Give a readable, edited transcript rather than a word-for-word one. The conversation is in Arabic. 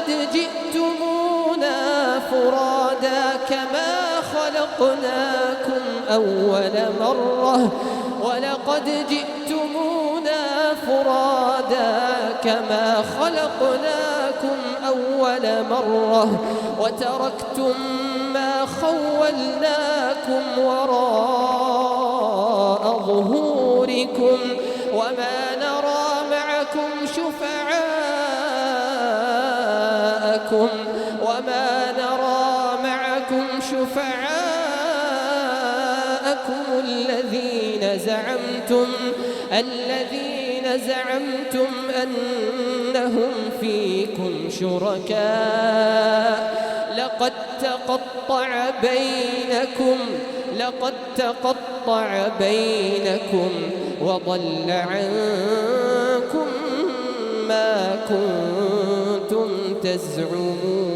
ولقد جئتمونا فرادا كما خلقناكم أول مرة ولقد جئتمونا فرادا كما خلقناكم أول مرة وتركتم ما خولناكم وراء ظهوركم وما نرى معكم شفعاءكم الذين زعمتم أنهم فيكم شركاء لقد تقطع بينكم وضل عنكم ما كنتم تزعمون.